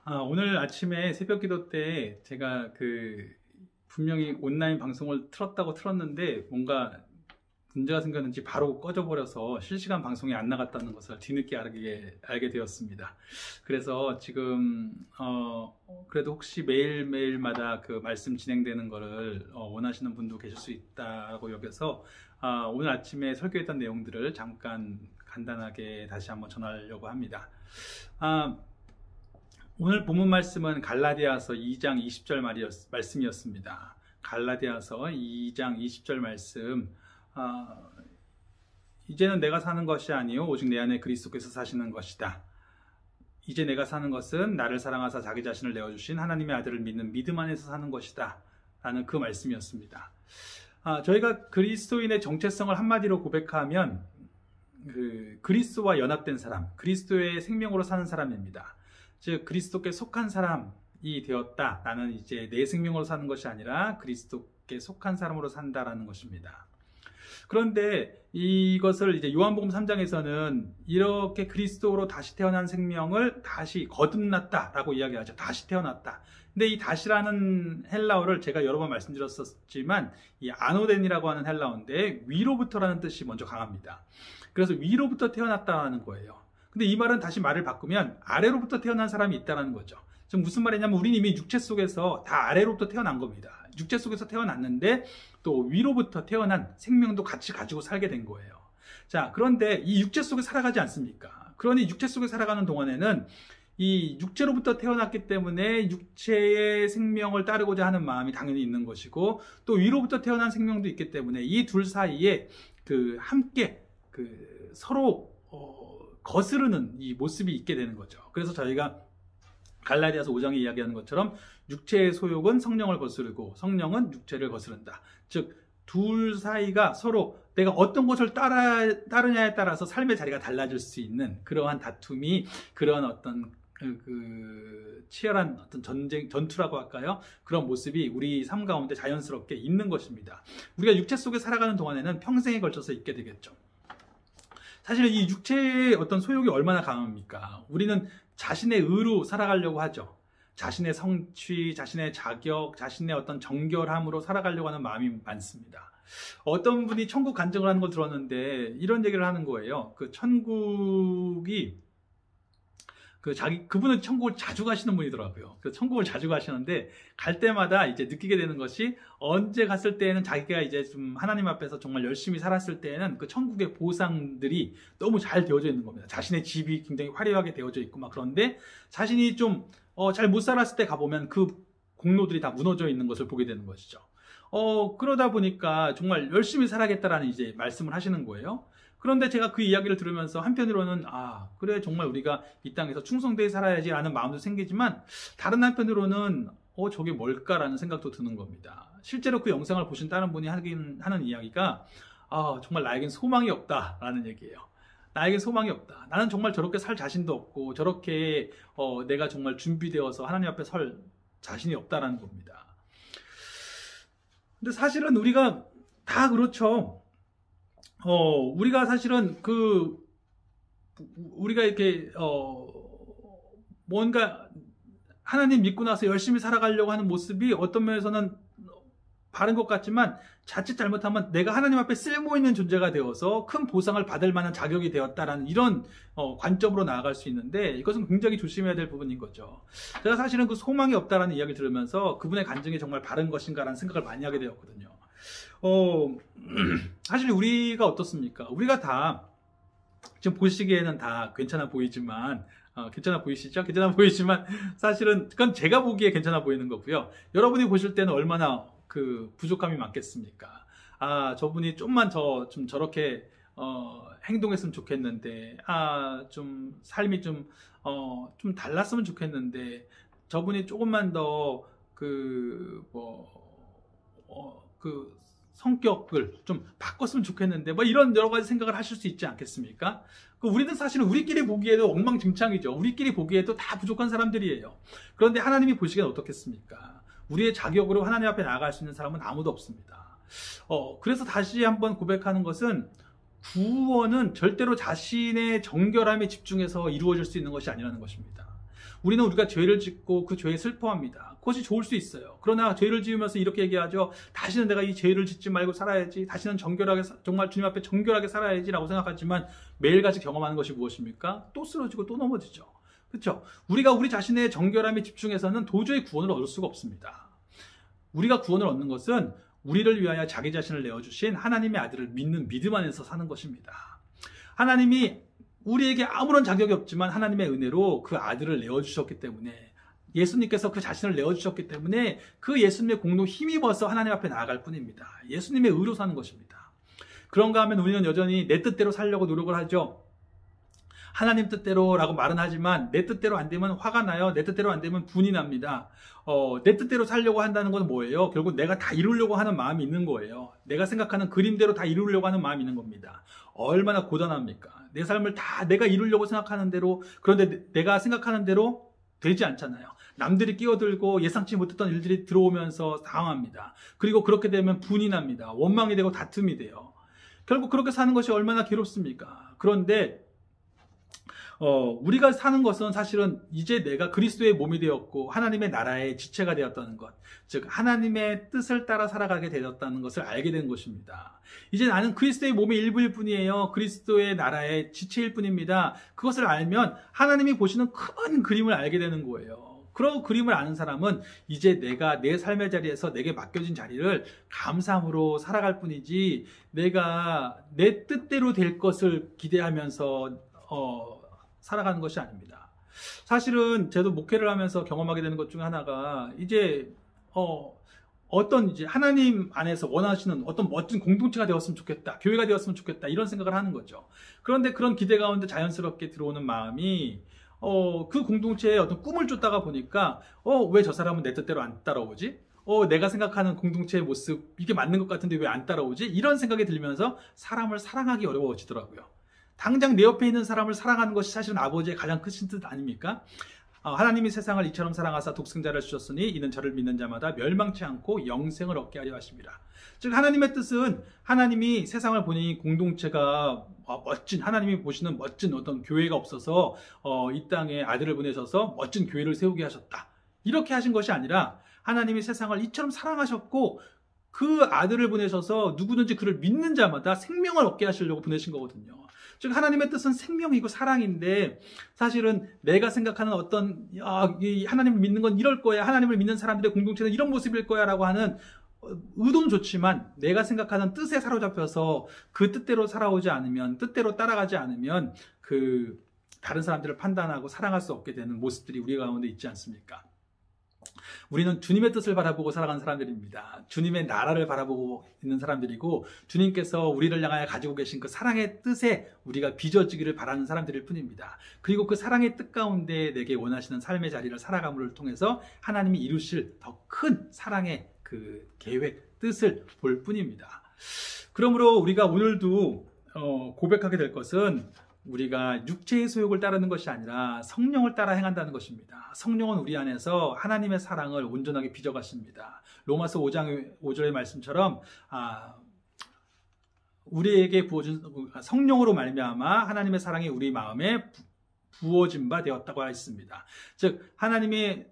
오늘 아침에 새벽 기도 때 제가 분명히 온라인 방송을 틀었는데 뭔가 문제가 생겼는지 바로 꺼져버려서 실시간 방송이 안 나갔다는 것을 뒤늦게 알게 되었습니다. 그래서 지금 그래도 혹시 매일매일마다 그 말씀 진행되는 거를 원하시는 분도 계실 수 있다고 여겨서 오늘 아침에 설교했던 내용들을 잠깐 간단하게 다시 한번 전하려고 합니다. 오늘 본문 말씀은 갈라디아서 2장 20절 말씀이었습니다. 갈라디아서 2장 20절 말씀. 이제는 내가 사는 것이 아니요 오직 내 안에 그리스도께서 사시는 것이다. 이제 내가 사는 것은 나를 사랑하사 자기 자신을 내어주신 하나님의 아들을 믿는 믿음 안에서 사는 것이다 라는 그 말씀이었습니다. 저희가 그리스도인의 정체성을 한마디로 고백하면 그리스도와 연합된 사람, 그리스도의 생명으로 사는 사람입니다. 즉 그리스도께 속한 사람이 되었다. 나는 이제 내 생명으로 사는 것이 아니라 그리스도께 속한 사람으로 산다라는 것입니다. 그런데 이것을 이제 요한복음 3장에서는 이렇게 그리스도로 다시 태어난 생명을 다시 거듭났다라고 이야기하죠. 다시 태어났다. 근데 이 다시라는 헬라어를 제가 여러 번 말씀드렸었지만 이 아노덴이라고 하는 헬라어인데 위로부터라는 뜻이 먼저 강합니다. 그래서 위로부터 태어났다는 거예요. 근데 이 말은 다시 말을 바꾸면 아래로부터 태어난 사람이 있다는 거죠. 지금 무슨 말이냐면 우리는 이미 육체 속에서 다 아래로부터 태어난 겁니다. 육체 속에서 태어났는데 또 위로부터 태어난 생명도 같이 가지고 살게 된 거예요. 자, 그런데 이 육체 속에 살아가지 않습니까? 그러니 육체 속에 살아가는 동안에는 이 육체로부터 태어났기 때문에 육체의 생명을 따르고자 하는 마음이 당연히 있는 것이고 또 위로부터 태어난 생명도 있기 때문에 이 둘 사이에 함께 서로 거스르는 이 모습이 있게 되는 거죠. 그래서 저희가 갈라디아서 5장에 이야기하는 것처럼 육체의 소욕은 성령을 거스르고 성령은 육체를 거스른다. 즉 둘 사이가 서로 내가 어떤 것을 따르냐에 따라서 삶의 자리가 달라질 수 있는 그러한 다툼이 그러한 어떤 치열한 어떤 전투라고 할까요? 그런 모습이 우리 삶 가운데 자연스럽게 있는 것입니다. 우리가 육체 속에 살아가는 동안에는 평생에 걸쳐서 있게 되겠죠. 사실 이 육체의 어떤 소욕이 얼마나 강합니까? 우리는 자신의 의로 살아가려고 하죠. 자신의 성취, 자신의 자격, 자신의 어떤 정결함으로 살아가려고 하는 마음이 많습니다. 어떤 분이 천국 간증을 하는 걸 들었는데 이런 얘기를 하는 거예요. 천국이 그분은 천국을 자주 가시는 분이더라고요. 천국을 자주 가시는데 갈 때마다 이제 느끼게 되는 것이 언제 갔을 때에는 자기가 이제 좀 하나님 앞에서 정말 열심히 살았을 때에는 그 천국의 보상들이 너무 잘 되어져 있는 겁니다. 자신의 집이 굉장히 화려하게 되어져 있고 그런데 자신이 좀 잘 못 살았을 때 가보면 그 공로들이 다 무너져 있는 것을 보게 되는 것이죠. 그러다 보니까 정말 열심히 살아야겠다라는 이제 말씀을 하시는 거예요. 그런데 제가 그 이야기를 들으면서 한편으로는 그래 정말 우리가 이 땅에서 충성되게 살아야지 라는 마음도 생기지만 다른 한편으로는 저게 뭘까라는 생각도 드는 겁니다. 실제로 그 영상을 보신 다른 분이 하는 이야기가 정말 나에겐 소망이 없다라는 얘기예요. 나에겐 소망이 없다. 나는 정말 저렇게 살 자신도 없고 저렇게 내가 정말 준비되어서 하나님 앞에 설 자신이 없다라는 겁니다. 근데 사실은 우리가 다 그렇죠. 우리가 사실은 우리가 이렇게 뭔가 하나님 믿고 나서 열심히 살아가려고 하는 모습이 어떤 면에서는 바른 것 같지만 자칫 잘못하면 내가 하나님 앞에 쓸모 있는 존재가 되어서 큰 보상을 받을 만한 자격이 되었다라는 이런 관점으로 나아갈 수 있는데 이것은 굉장히 조심해야 될 부분인 거죠. 제가 사실은 그 소망이 없다라는 이야기를 들으면서 그분의 간증이 정말 바른 것인가라는 생각을 많이 하게 되었거든요. 사실 우리가 어떻습니까? 우리가 다 지금 보시기에는 다 괜찮아 보이지만 괜찮아 보이시죠? 괜찮아 보이지만 사실은 그건 제가 보기에 괜찮아 보이는 거고요. 여러분이 보실 때는 얼마나 부족함이 많겠습니까? 저분이 좀만 좀 저렇게 행동했으면 좋겠는데 좀 삶이 좀 달랐으면 좋겠는데 저분이 조금만 더 성격을 좀 바꿨으면 좋겠는데 이런 여러 가지 생각을 하실 수 있지 않겠습니까? 우리는 사실은 우리끼리 보기에도 엉망진창이죠. 우리끼리 보기에도 다 부족한 사람들이에요. 그런데 하나님이 보시기엔 어떻겠습니까? 우리의 자격으로 하나님 앞에 나아갈 수 있는 사람은 아무도 없습니다. 그래서 다시 한번 고백하는 것은 구원은 절대로 자신의 정결함에 집중해서 이루어질 수 있는 것이 아니라는 것입니다. 우리는 우리가 죄를 짓고 그 죄에 슬퍼합니다. 그것이 좋을 수 있어요. 그러나 죄를 지으면서 이렇게 얘기하죠. 다시는 내가 이 죄를 짓지 말고 살아야지. 다시는 정결하게, 정말 주님 앞에 정결하게 살아야지 라고 생각하지만 매일같이 경험하는 것이 무엇입니까? 또 쓰러지고 또 넘어지죠. 그렇죠? 우리가 우리 자신의 정결함에 집중해서는 도저히 구원을 얻을 수가 없습니다. 우리가 구원을 얻는 것은 우리를 위하여 자기 자신을 내어주신 하나님의 아들을 믿는 믿음 안에서 사는 것입니다. 하나님이 우리에게 아무런 자격이 없지만 하나님의 은혜로 그 아들을 내어주셨기 때문에, 예수님께서 그 자신을 내어주셨기 때문에 그 예수님의 공로 힘입어서 하나님 앞에 나아갈 뿐입니다. 예수님의 의로 사는 것입니다. 그런가 하면 우리는 여전히 내 뜻대로 살려고 노력을 하죠. 하나님 뜻대로라고 말은 하지만 내 뜻대로 안 되면 화가 나요. 내 뜻대로 안 되면 분이 납니다. 내 뜻대로 살려고 한다는 건 뭐예요? 결국 내가 다 이루려고 하는 마음이 있는 거예요. 내가 생각하는 그림대로 다 이루려고 하는 마음이 있는 겁니다. 얼마나 고단합니까? 내 삶을 다 내가 이루려고 생각하는 대로, 그런데 내가 생각하는 대로 되지 않잖아요. 남들이 끼어들고 예상치 못했던 일들이 들어오면서 당황합니다. 그리고 그렇게 되면 분이 납니다. 원망이 되고 다툼이 돼요. 결국 그렇게 사는 것이 얼마나 괴롭습니까? 그런데 우리가 사는 것은 사실은 이제 내가 그리스도의 몸이 되었고 하나님의 나라의 지체가 되었다는 것, 즉 하나님의 뜻을 따라 살아가게 되었다는 것을 알게 된 것입니다. 이제 나는 그리스도의 몸의 일부일 뿐이에요. 그리스도의 나라의 지체일 뿐입니다. 그것을 알면 하나님이 보시는 큰 그림을 알게 되는 거예요. 그런 그림을 아는 사람은 이제 내가 내 삶의 자리에서 내게 맡겨진 자리를 감사함으로 살아갈 뿐이지, 내가 내 뜻대로 될 것을 기대하면서 살아가는 것이 아닙니다. 사실은 저도 목회를 하면서 경험하게 되는 것 중에 하나가, 이제 이제 하나님 안에서 원하시는 어떤 멋진 공동체가 되었으면 좋겠다, 교회가 되었으면 좋겠다, 이런 생각을 하는 거죠. 그런데 그런 기대 가운데 자연스럽게 들어오는 마음이, 그 공동체에 어떤 꿈을 쫓다가 보니까 왜 저 사람은 내 뜻대로 안 따라오지? 내가 생각하는 공동체의 모습 이게 맞는 것 같은데 왜 안 따라오지? 이런 생각이 들면서 사람을 사랑하기 어려워지더라고요. 당장 내 옆에 있는 사람을 사랑하는 것이 사실은 아버지의 가장 크신 뜻 아닙니까? 하나님이 세상을 이처럼 사랑하사 독생자를 주셨으니 이는 저를 믿는 자마다 멸망치 않고 영생을 얻게 하려 하십니다. 즉 하나님의 뜻은, 하나님이 세상을 보니 공동체가 멋진, 하나님이 보시는 멋진 어떤 교회가 없어서 이 땅에 아들을 보내셔서 멋진 교회를 세우게 하셨다, 이렇게 하신 것이 아니라 하나님이 세상을 이처럼 사랑하셨고 그 아들을 보내셔서 누구든지 그를 믿는 자마다 생명을 얻게 하시려고 보내신 거거든요. 즉 하나님의 뜻은 생명이고 사랑인데, 사실은 내가 생각하는 어떤 하나님을 믿는 건 이럴 거야, 하나님을 믿는 사람들의 공동체는 이런 모습일 거야 라고 하는 의도는 좋지만, 내가 생각하는 뜻에 사로잡혀서 그 뜻대로 살아오지 않으면, 뜻대로 따라가지 않으면 그 다른 사람들을 판단하고 사랑할 수 없게 되는 모습들이 우리 가운데 있지 않습니까? 우리는 주님의 뜻을 바라보고 살아가는 사람들입니다. 주님의 나라를 바라보고 있는 사람들이고, 주님께서 우리를 향하여 가지고 계신 그 사랑의 뜻에 우리가 빚어지기를 바라는 사람들일 뿐입니다. 그리고 그 사랑의 뜻 가운데 내게 원하시는 삶의 자리를 살아감을 통해서 하나님이 이루실 더 큰 사랑의 그 계획, 뜻을 볼 뿐입니다. 그러므로 우리가 오늘도 고백하게 될 것은, 우리가 육체의 소욕을 따르는 것이 아니라 성령을 따라 행한다는 것입니다. 성령은 우리 안에서 하나님의 사랑을 온전하게 빚어가십니다. 로마서 5장 5절의 말씀처럼 우리에게 부어준 성령으로 말미암아 하나님의 사랑이 우리 마음에 부어진 바 되었다고 했습니다. 즉 하나님의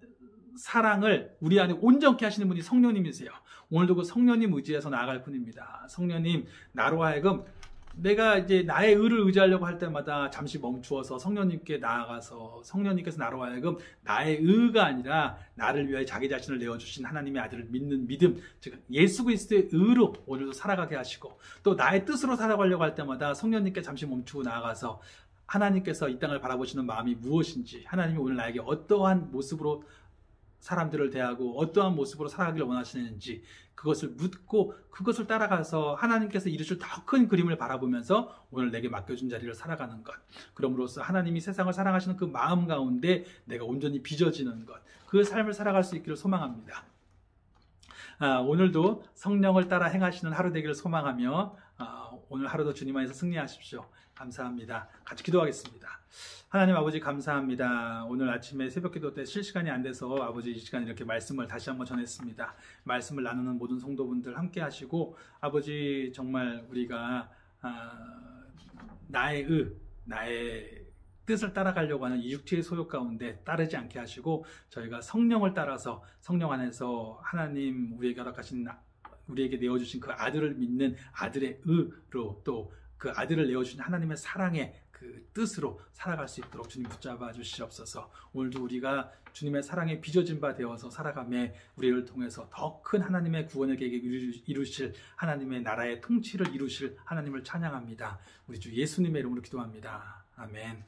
사랑을 우리 안에 온전케 하시는 분이 성령님이세요. 오늘도 그 성령님 의지해서 나아갈 뿐입니다. 성령님, 나로 하여금 내가 이제 나의 의를 의지하려고 할 때마다 잠시 멈추어서 성령님께 나아가서, 성령님께서 나로 하여금 나의 의가 아니라 나를 위하여 자기 자신을 내어주신 하나님의 아들을 믿는 믿음, 즉 예수 그리스도의 의로 오늘도 살아가게 하시고, 또 나의 뜻으로 살아가려고 할 때마다 성령님께 잠시 멈추고 나아가서 하나님께서 이 땅을 바라보시는 마음이 무엇인지, 하나님이 오늘 나에게 어떠한 모습으로 사람들을 대하고 어떠한 모습으로 살아가기를 원하시는지 그것을 묻고 그것을 따라가서 하나님께서 이루실 더 큰 그림을 바라보면서 오늘 내게 맡겨준 자리를 살아가는 것, 그럼으로써 하나님이 세상을 사랑하시는 그 마음 가운데 내가 온전히 빚어지는 것, 그 삶을 살아갈 수 있기를 소망합니다. 오늘도 성령을 따라 행하시는 하루 되기를 소망하며 오늘 하루도 주님 안에서 승리하십시오. 감사합니다. 같이 기도하겠습니다. 하나님 아버지 감사합니다. 오늘 아침에 새벽기도 때 쉴 시간이 안 돼서 아버지 이 시간 이렇게 말씀을 다시 한번 전했습니다. 말씀을 나누는 모든 성도분들 함께 하시고, 아버지 정말 우리가 나의 뜻을 따라가려고 하는 이 육체의 소욕 가운데 따르지 않게 하시고 저희가 성령을 따라서 성령 안에서 하나님 우리에게 내어주신 그 아들을 믿는 아들의 의로 또 그 아들을 내어주신 하나님의 사랑의 그 뜻으로 살아갈 수 있도록 주님 붙잡아 주시옵소서. 오늘도 우리가 주님의 사랑에 빚어진 바 되어서 살아가매 우리를 통해서 더 큰 하나님의 구원의 계획을 이루실 하나님의 나라의 통치를 이루실 하나님을 찬양합니다. 우리 주 예수님의 이름으로 기도합니다. 아멘.